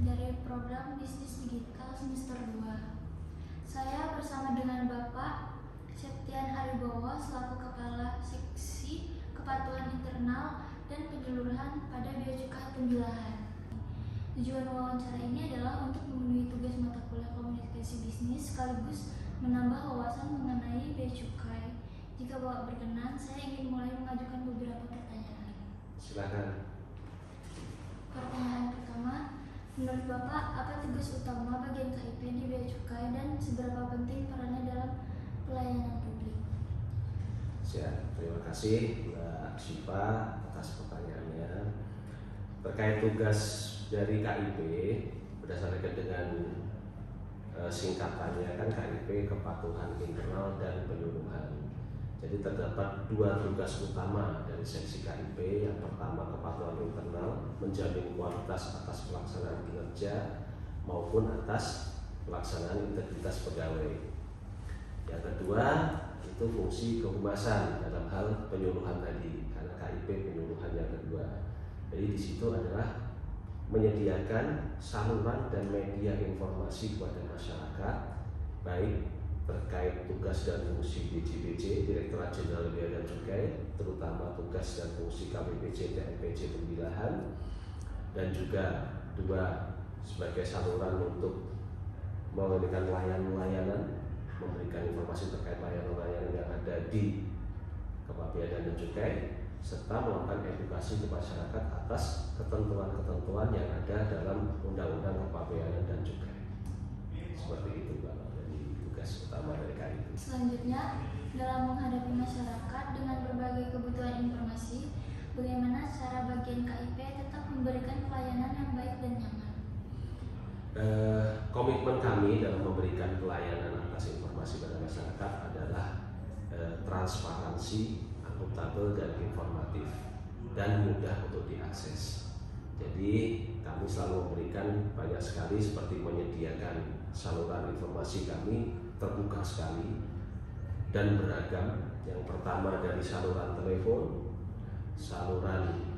dari program Bisnis Digital semester 2. Saya bersama dengan Bapak Septian Aribowo selaku Kepala Seksi Kepatuhan Internal dan Penyeluruhan pada Bea Cukai Pembilahan. Tujuan wawancara ini adalah untuk memenuhi tugas mata kuliah komunikasi bisnis sekaligus menambah wawasan mengenai bea cukai. Jika Bapak berkenan, saya ingin mulai mengajukan beberapa pertanyaan. Silakan. Pertanyaan pertama, menurut Bapak, apa tugas utama bagian KIP di bea cukai dan seberapa penting perannya dalam pelayanan publik? Siap, terima kasih Mbak Syifa atas pertanyaannya. Terkait tugas dari KIP, berdasarkan dengan singkatannya kan KIP, Kepatuhan Internal dan Penyeluruhan. Jadi terdapat dua tugas utama dari seksi KIP. Yang pertama, kepatuhan internal, menjamin kualitas atas pelaksanaan kinerja maupun atas pelaksanaan integritas pegawai. Yang kedua, itu fungsi kehumasan dalam hal penyuluhan tadi, karena KIP penyuluhan yang kedua. Jadi di situ adalah menyediakan saluran dan media informasi kepada masyarakat, baik terkait tugas dan fungsi DJBJ, Direktorat Jenderal Bea dan Cukai, terutama tugas dan fungsi KPPJ dan MPJ Pembilahan, dan juga dua sebagai saluran untuk memberikan layanan, memberikan informasi terkait layanan-layanan yang ada di Kepabeanan dan Cukai, serta melakukan edukasi ke masyarakat atas ketentuan-ketentuan yang ada dalam Undang-Undang Kepabeanan dan Cukai. Seperti itu Pak, dari tugas utama dari KIP. Selanjutnya, dalam menghadapi masyarakat dengan berbagai kebutuhan informasi, bagaimana cara bagian KIP tetap memberikan pelayanan yang baik dan nyaman? Komitmen kami dalam memberikan pelayanan atas informasi pada masyarakat adalah transparansi, akuntabel dan informatif, dan mudah untuk diakses. Jadi kami selalu memberikan banyak sekali, seperti menyediakan saluran informasi kami terbuka sekali dan beragam. Yang pertama dari saluran telepon, saluran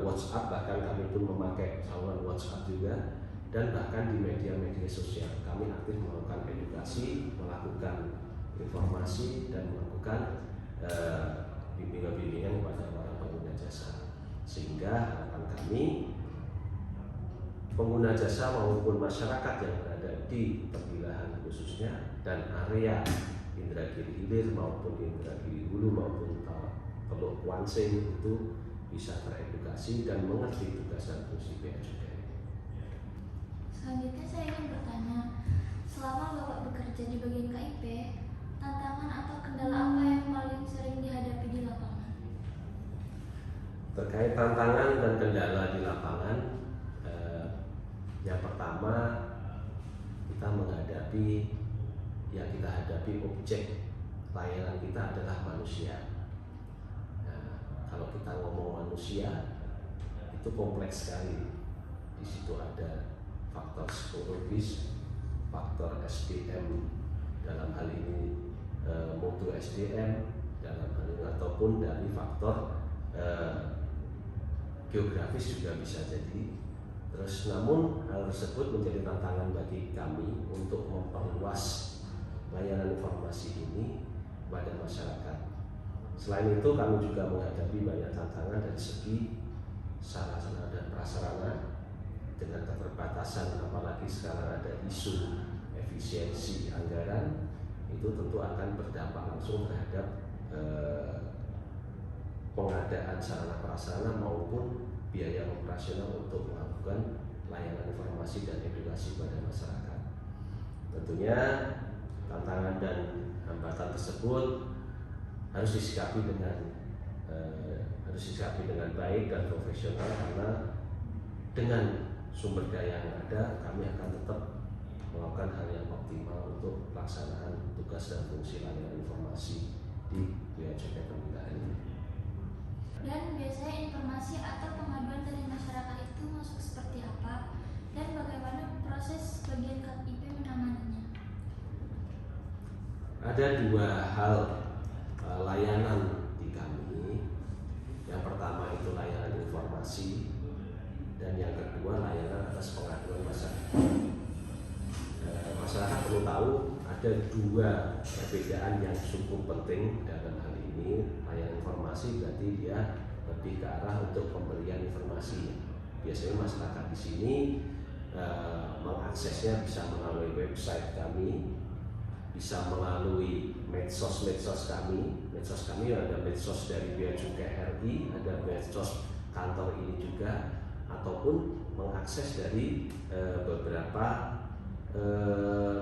WhatsApp, bahkan kami pun memakai saluran WhatsApp juga, dan bahkan di media-media sosial kami aktif melakukan edukasi, melakukan informasi, dan melakukan bimbingan-bimbingan kepada para pengguna jasa, sehingga harapan kami pengguna jasa maupun masyarakat yang berada di Pembilahan khususnya dan area Indragiri Hilir maupun Indragiri Hulu maupun Teluk Kuansing itu bisa teredukasi dan mengerti tugas dan fungsi bea cukai. Selanjutnya saya ingin bertanya, selama Bapak bekerja di bagian KIP, tantangan atau kendala apa yang paling sering dihadapi di lapangan? Terkait tantangan dan kendala di lapangan, yang pertama kita hadapi objek layanan kita adalah manusia. Nah, kalau kita ngomong manusia itu kompleks sekali. Di situ ada faktor psikologis, faktor SDM dalam hal ini mutu SDM dalam hal ini, ataupun dari faktor geografis juga bisa jadi. Terus namun hal tersebut menjadi tantangan bagi kami untuk memperluas layanan informasi ini kepada masyarakat. Selain itu kami juga menghadapi banyak tantangan dari segi sarana dan prasarana dengan keterbatasan, apalagi sekarang ada isu efisiensi anggaran, itu tentu akan berdampak langsung terhadap pengadaan sarana prasarana maupun biaya operasional untuk melakukan layanan informasi dan edukasi pada masyarakat. Tentunya tantangan dan hambatan tersebut harus disikapi dengan baik dan profesional, karena dengan sumber daya yang ada kami akan tetap melakukan hal yang optimal untuk pelaksanaan tugas dan fungsi layanan informasi di Bea Cukai Pembilahan ini. Dan biasanya informasi atau pengaduan dari masyarakat itu masuk seperti apa, dan bagaimana proses bagian KIP menanganinya? Ada dua hal layanan di kami. Yang pertama itu layanan informasi, dan yang kedua layanan atas pengaduan ada dua perbedaan yang cukup penting dalam hal ini. Layanan informasi berarti dia lebih ke arah untuk pemberian informasi. Biasanya masyarakat di sini mengaksesnya bisa melalui website kami, bisa melalui medsos kami. Medsos kami ada medsos dari Bea Cukai RI, ada medsos kantor ini juga, ataupun mengakses dari beberapa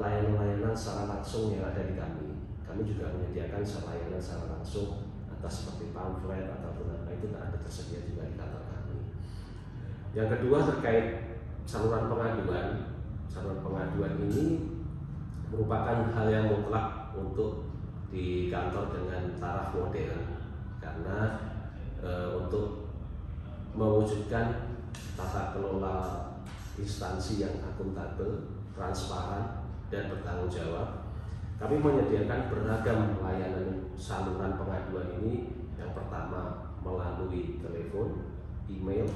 layanan-layanan secara langsung yang ada di kami. Kami juga menyediakan layanan secara langsung atas seperti pamflet ataupun apa itu ada tersedia juga di kantor kami. Yang kedua terkait saluran pengaduan. Saluran pengaduan ini merupakan hal yang mutlak untuk di kantor dengan taraf modern, karena untuk mewujudkan tata kelola instansi yang akuntabel, transparan, dan bertanggung jawab, kami menyediakan beragam layanan saluran pengaduan ini. Yang pertama melalui telepon, email,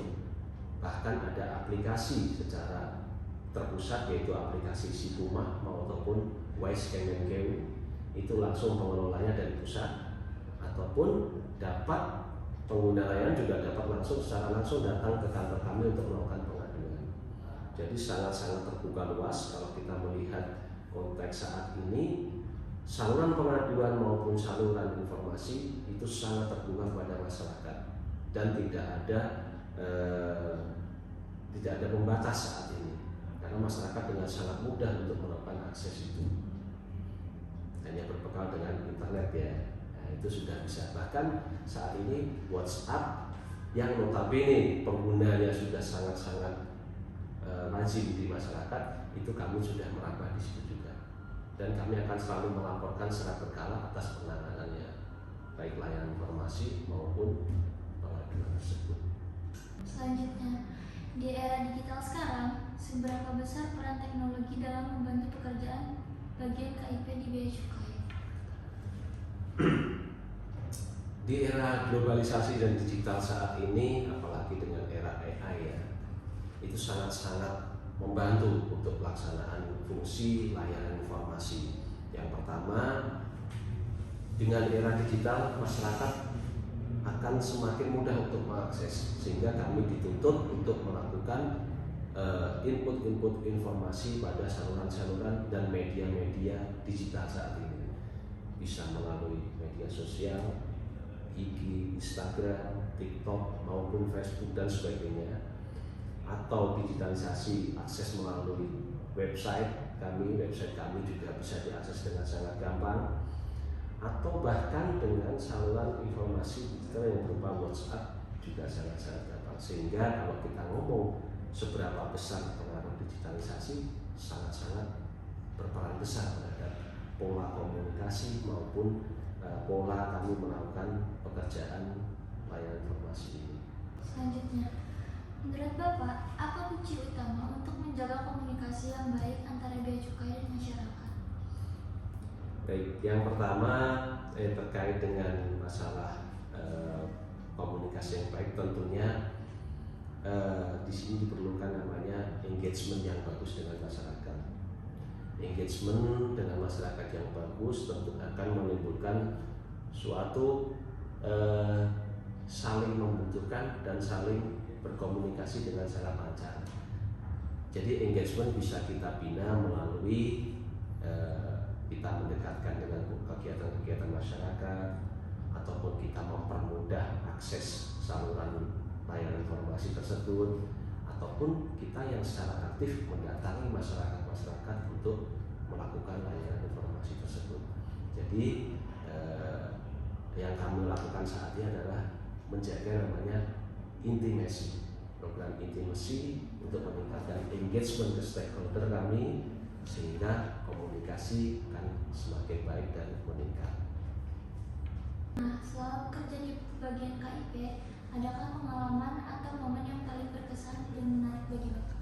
bahkan ada aplikasi secara terpusat yaitu aplikasi Situma maupun Wise Kemenkeu, itu langsung pengelolanya dari pusat, ataupun dapat pengguna layanan juga dapat secara langsung datang ke kantor kami untuk melakukan pengaduan. Jadi sangat-sangat terbuka luas. Kalau kita melihat konteks saat ini, saluran pengaduan maupun saluran informasi itu sangat terbuka kepada masyarakat dan tidak ada pembatas saat ini, karena masyarakat dengan sangat mudah untuk melakukan akses itu. Hanya berbekal dengan internet ya, nah, itu sudah bisa. Bahkan saat ini WhatsApp yang notabene penggunanya sudah sangat-sangat lazim di masyarakat, itu kami sudah merambah di situ juga. Dan kami akan selalu melaporkan secara berkala atas penanganannya, baik layanan informasi maupun pengaduan tersebut. Selanjutnya, di era digital sekarang, seberapa besar peran teknologi dalam membantu pekerjaan bagian KIP di Bea Cukai? Di era globalisasi dan digital saat ini, apalagi dengan era AI ya, itu sangat-sangat membantu untuk pelaksanaan fungsi layanan informasi. Yang pertama, dengan era digital masyarakat akan semakin mudah untuk mengakses, sehingga kami dituntut untuk melakukan input informasi pada saluran-saluran dan media-media digital saat ini. Bisa melalui media sosial, IG, Instagram, TikTok maupun Facebook dan sebagainya, atau digitalisasi akses melalui website kami juga bisa diakses dengan sangat gampang, atau bahkan dengan saluran informasi digital yang berupa WhatsApp juga sangat-sangat gampang. Sehingga kalau kita ngomong seberapa besar pengaruh digitalisasi, sangat-sangat berperan besar terhadap pola komunikasi maupun pola kami melakukan pekerjaan layanan informasi ini. Selanjutnya, menurut Bapak, apa kunci utama untuk menjaga komunikasi yang baik antara Bea Cukai dan masyarakat? Baik, yang pertama terkait dengan masalah komunikasi yang baik, tentunya di sini diperlukan namanya engagement yang bagus dengan masyarakat. Engagement dengan masyarakat yang bagus tentu akan menimbulkan suatu saling membutuhkan dan saling berkomunikasi dengan sangat lancar. Jadi engagement bisa kita bina melalui kita mendekatkan dengan kegiatan-kegiatan masyarakat, ataupun kita mempermudah akses saluran layanan informasi tersebut, ataupun kita yang secara aktif mendatangi masyarakat untuk melakukan layanan informasi tersebut. Jadi yang kami lakukan saat ini adalah menjaga namanya intimasi, program intimasi untuk meningkatkan engagement ke stakeholder kami, sehingga komunikasi akan semakin baik dan meningkat. Nah, selama bekerja di bagian KIP, adakah pengalaman atau momen yang paling berkesan dan menarik bagi Bapak?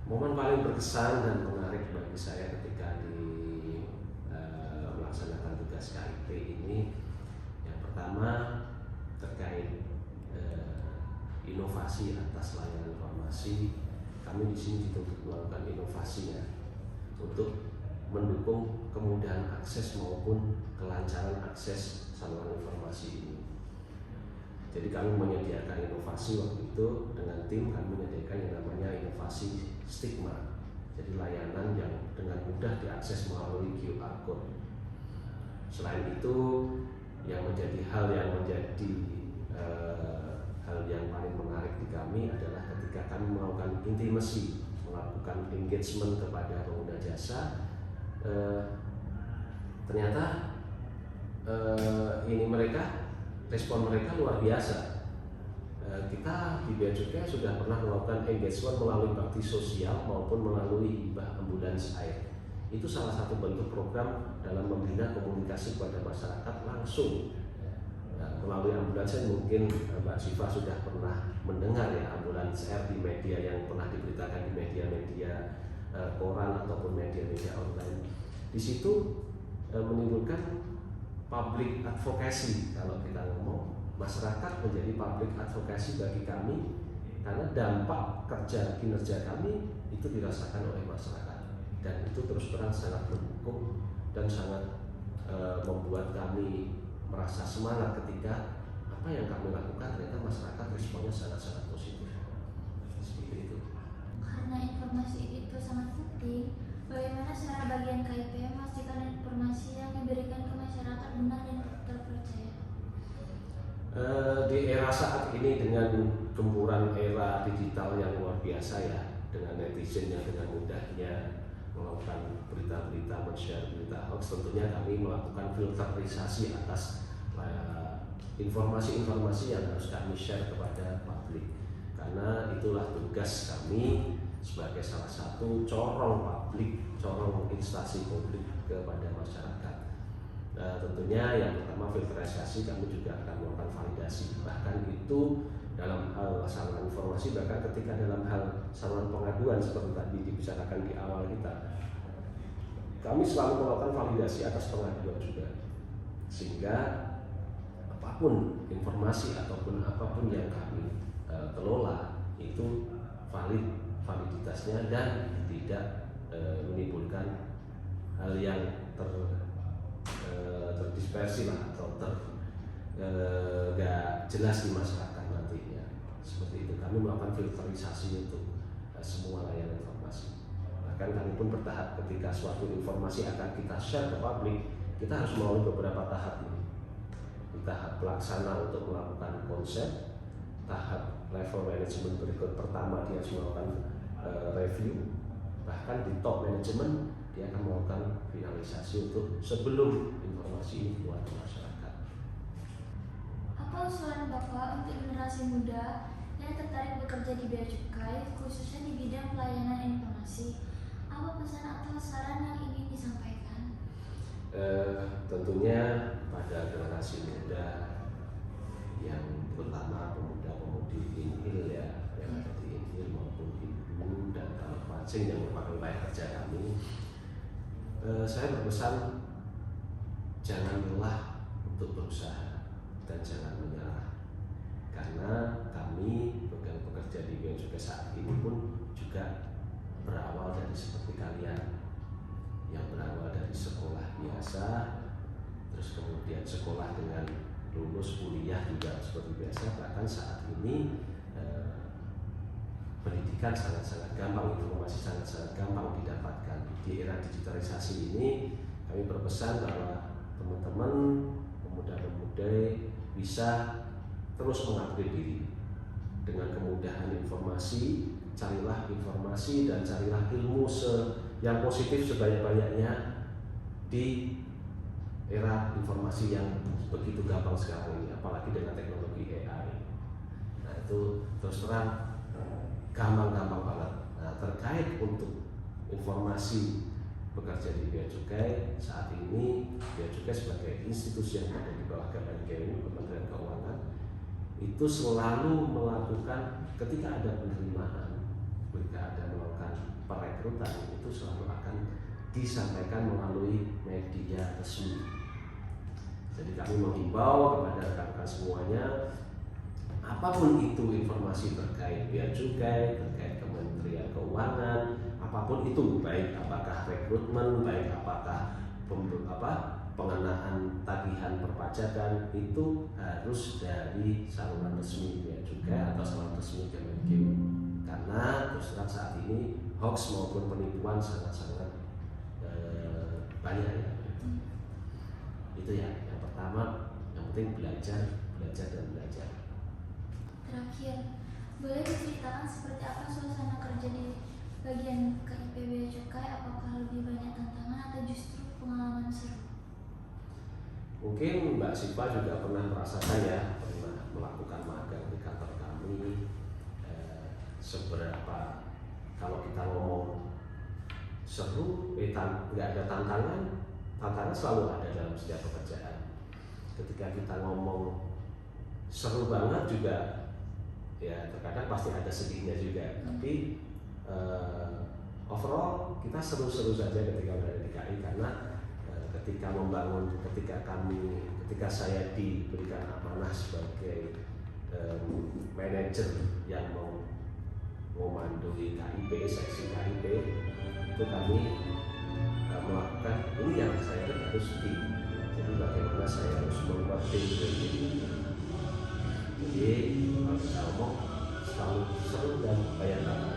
Momen paling berkesan dan menarik bagi saya ketika melaksanakan tugas KIP ini, yang pertama terkait inovasi atas layanan informasi. Kami di sini dituntut melakukan inovasinya untuk mendukung kemudahan akses maupun kelancaran akses saluran informasi ini. Jadi kami menyediakan inovasi waktu itu dengan tim, kami menyediakan yang namanya inovasi stigma. Jadi layanan yang dengan mudah diakses melalui QR code. Selain itu, yang menjadi hal yang paling menarik di kami adalah ketika kami melakukan intimacy, melakukan engagement kepada pengguna jasa, ternyata respon mereka luar biasa. Kita di Bea Cukai sudah pernah melakukan engagement melalui bakti sosial maupun melalui hibah ambulans air. Itu salah satu bentuk program dalam membina komunikasi kepada masyarakat langsung. Melalui ambulans air mungkin Mbak Siva sudah pernah mendengar ya, ambulans air di media yang pernah diberitakan di media-media koran ataupun media-media online. Di situ menimbulkan public advocacy. Kalau kita ngomong, masyarakat menjadi public advocacy bagi kami karena dampak kinerja kami itu dirasakan oleh masyarakat, dan itu terus terang sangat mendukung dan sangat membuat kami merasa semangat ketika apa yang kami lakukan ternyata masyarakat responnya sangat-sangat positif. Seperti itu. Karena informasi itu sangat penting, bagaimana cara bagian KIP memastikan informasi yang diberikan ke masyarakat benar dan terpercaya? Di era saat ini dengan gempuran era digital yang luar biasa ya, dengan netizen yang dengan mudahnya melakukan berita-berita, men-share berita hoax, tentunya kami melakukan filterisasi atas informasi-informasi yang harus kami share kepada publik, karena itulah tugas kami sebagai salah satu corong publik, corong instansi publik kepada masyarakat. Tentunya yang pertama filterisasi, kami juga akan melakukan validasi. Bahkan itu dalam hal saluran informasi, bahkan ketika dalam hal saluran pengaduan seperti tadi dibicarakan di awal kita, kami selalu melakukan validasi atas pengaduan juga, sehingga apapun informasi ataupun apapun yang kami kelola itu validitasnya dan tidak menimbulkan hal yang terdispersi lah atau gak jelas di masyarakat nantinya. Seperti itu, kami melakukan filterisasi untuk semua layanan informasi. Bahkan kami pun bertahap, ketika suatu informasi akan kita share ke publik, kita harus melalui beberapa tahap ini. Di tahap pelaksana untuk melakukan konsep, tahap level manajemen berikut pertama dia harus melakukan review, bahkan di top manajemen dia akan melakukan finalisasi untuk sebelum informasi ini keluar ke masyarakat. Apa usulan Bapak untuk generasi muda yang tertarik bekerja di Bea Cukai, khususnya di bidang pelayanan informasi? Apa pesan atau saran yang ingin disampaikan? Tentunya pada generasi muda yang terutama pemuda-pemudi Inhil ya, yang ada di Inhil maupun Ibu dan Taluk Pancing yang merupakan wilayah kerja kami, saya berpesan jangan lelah untuk berusaha dan jangan menyerah, karena kami bekerja di Bea Cukai saat ini pun juga berawal dari seperti kalian yang berawal dari sekolah biasa, terus kemudian sekolah dengan lulus kuliah juga seperti biasa. Bahkan saat ini pendidikan sangat-sangat gampang, informasi sangat-sangat gampang didapatkan. Di era digitalisasi ini kami berpesan bahwa teman-teman pemuda-pemudi bisa terus mengupgrade diri dengan kemudahan informasi. Carilah informasi dan carilah ilmu yang positif sebanyak-banyaknya di era informasi yang begitu gampang sekarang ini, apalagi dengan teknologi AI. Nah itu terus terang gampang-gampang banget. Nah terkait untuk informasi bekerja di Bea Cukai saat ini, Bea Cukai sebagai institusi yang ada di bawah KMKU, Kementerian Keuangan, itu selalu melakukan ketika ada penerimaan, ketika ada melakukan perekrutan, itu selalu akan disampaikan melalui media resmi. Jadi kami menghimbau kepada rekan-rekan semuanya, apapun itu informasi terkait Bea Cukai, terkait Kementerian Keuangan, apapun itu, baik apakah rekrutmen, baik apakah pengenaan tagihan perpajakan, itu harus dari saluran resmi Bea Cukai atau saluran resmi Kemenkeu. Karena terus terang saat ini hoax maupun penipuan sangat-sangat banyak ya. Itu ya yang pertama, yang penting belajar dan belajar. Terakhir, boleh diceritakan seperti apa suasana kerja di bagian KIP Bea Cukai? Apakah lebih banyak tantangan atau justru pengalaman seru? Mungkin Mbak Sipa juga pernah merasakan ya, pernah melakukan magang di kantor kami. Seberapa kalau kita ngomong seru, nggak ada tantangan selalu ada dalam setiap pekerjaan. Ketika kita ngomong seru banget juga, ya terkadang pasti ada sedihnya juga. Tapi overall kita seru-seru saja ketika berada di KI, karena ketika saya diberikan amanah sebagai manajer yang mau memandui KIP, seksi KIP, itu kami melakukan ini yang saya harus di. Jadi bagaimana saya harus membuat tim. Jadi kalau kita ngomong selalu seru dan banyak tantangan.